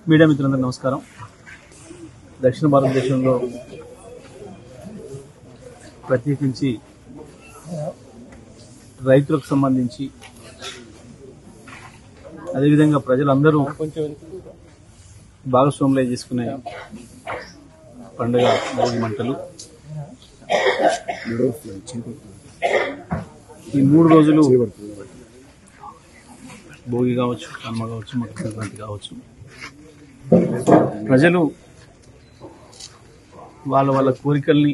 Media మిత్రులందరికీ నమస్కారం. దక్షిణ భారతదేశంలో ప్రత్యేకించి రైతులకు సంబంధించి అదేవిధంగా ప్రజలందరూ భాగస్వాములై చేసుకునే పండుగ భోగి మంటలు. ఈ 3 రోజులు భోగి కావచ్చు, కనుమ కావచ్చు, మకర సంక్రాంతి కావచ్చు, ప్రజలు వాళ్ళ కోరికల్ని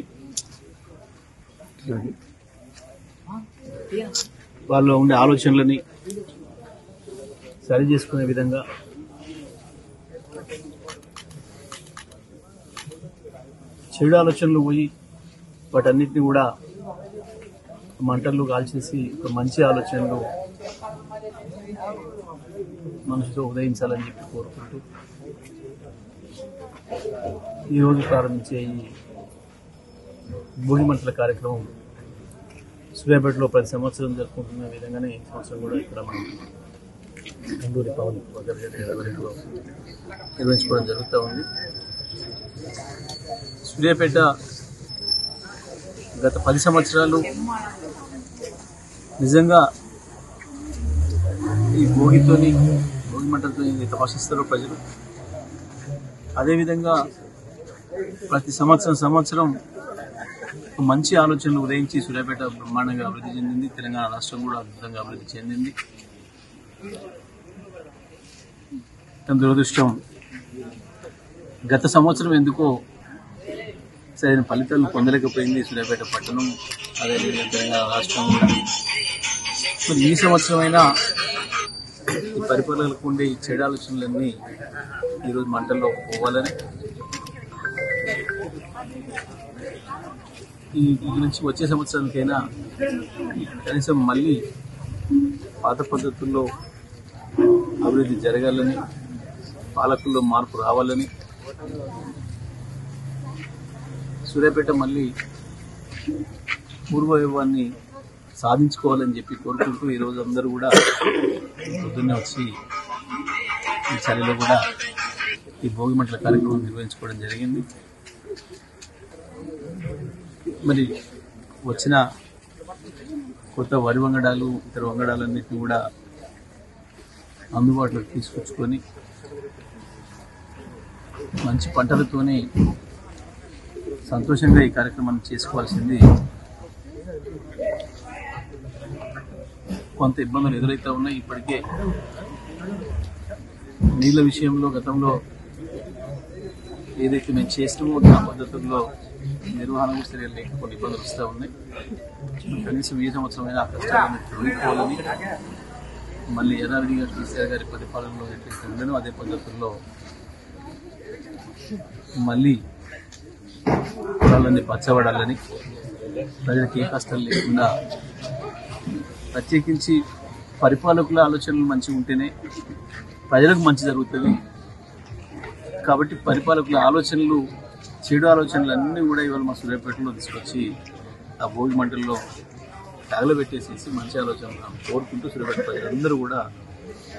వాళ్ళు ఉండే ఆలోచనలని సరి చేసుకునే విధంగా చెడు ఆలోచనలు పోయి వాటన్నిటిని కూడా మంటల్లో కాల్చేసి ఒక మంచి ఆలోచనలు మనిషితో ఉదయించాలని చెప్పి కోరుకుంటూ ఈరోజు ప్రారంభించే ఈ భోగి మంటల కార్యక్రమం సూర్యాపేటలో ప్రతి సంవత్సరం జరుపుకుంటున్న విధంగానే ఈ సంవత్సరం కూడా ఇక్కడ మనం నందూరి పవన్ ఆధ్వర్యంలో నిర్వహించుకోవడం జరుగుతూ ఉంది. సూర్యాపేట గత 10 సంవత్సరాలు నిజంగా ఈ భోగి మంటలతో తపస్సిస్తారు ప్రజలు. అదేవిధంగా ప్రతి సంవత్సరం మంచి ఆలోచనలు ఉదయించి సూర్యాపేట బ్రహ్మాండంగా అభివృద్ధి చెందింది. తెలంగాణ రాష్ట్రం కూడా అద్భుతంగా అభివృద్ధి చెందింది. దురదృష్టం గత సంవత్సరం ఎందుకో సరైన ఫలితాలను పొందలేకపోయింది సూర్యాపేట పట్టణం, అదేవిధంగా తెలంగాణ రాష్ట్రం కూడా. మరి ఈ సంవత్సరమైనా ఈ పరిపాలనలకు ఉండే ఈ చెడు ఆలోచనలన్నీ ఈరోజు మంటల్లో పోవాలని, ఈ నుంచి వచ్చే సంవత్సరానికైనా కనీసం మళ్ళీ పాత పద్ధతుల్లో అభివృద్ధి జరగాలని, పాలకుల్లో మార్పు రావాలని, సూర్యాపేట మళ్ళీ పూర్వవైభవాన్ని సాధించుకోవాలని చెప్పి కోరుకుంటూ ఈరోజు అందరూ కూడా పొద్దున్నే వచ్చి ఈ చలిలో కూడా ఈ భోగి మంటల కార్యక్రమం నిర్వహించుకోవడం జరిగింది. మరి వచ్చిన కొత్త వరి వంగడాలు, ఇతర వంగడాలన్నింటినీ కూడా అందుబాటులోకి తీసుకొచ్చుకొని మంచి పంటలతోనే సంతోషంగా ఈ కార్యక్రమాన్ని చేసుకోవాల్సింది. కొంత ఇబ్బందులు ఎదురైతే ఉన్నాయి. ఇప్పటికే నీళ్ళ విషయంలో గతంలో ఏదైతే మేము చేసినామో ఆ పద్ధతుల్లో నిర్వహణ చర్యలు లేక కొన్ని ఇబ్బందులు వస్తూ ఉన్నాయి. కనీసం ఈ సంవత్సరమైనా ఆ కష్టాలను తొలగిపోవాలని, మళ్ళీ యథావిధిగా కేసీఆర్ గారి పరిపాలనలో ఎట్లయితే ఉండనో అదే పద్ధతుల్లో మళ్ళీ పొలాలన్నీ పచ్చబడాలని, ప్రజలకు ఏ కష్టాలు లేకుండా, ప్రత్యేకించి పరిపాలకుల ఆలోచనలు మంచిగా ఉంటేనే ప్రజలకు మంచి జరుగుతుంది. కాబట్టి పరిపాలకుల ఆలోచనలు, చెడు ఆలోచనలు అన్నీ కూడా ఇవాళ మా సూర్యాపేటలో తీసుకొచ్చి ఆ భోగి మంటల్లో తగలబెట్టేసేసి మంచి ఆలోచనలు కోరుకుంటూ సూర్యాపేట ప్రజలందరూ కూడా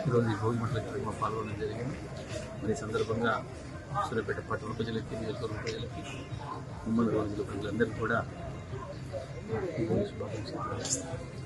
ఈరోజు ఈ భోగి మంటల కార్యక్రమం పాల్గొనడం జరిగింది. మరి ఈ సందర్భంగా సూర్యాపేట పట్టణ ప్రజలకి, నియోజకవర్గ ప్రజలకి, ఉమ్మడి రోజుల ప్రజలందరికీ కూడా ఈ భోగి శుభాకాంక్షలు.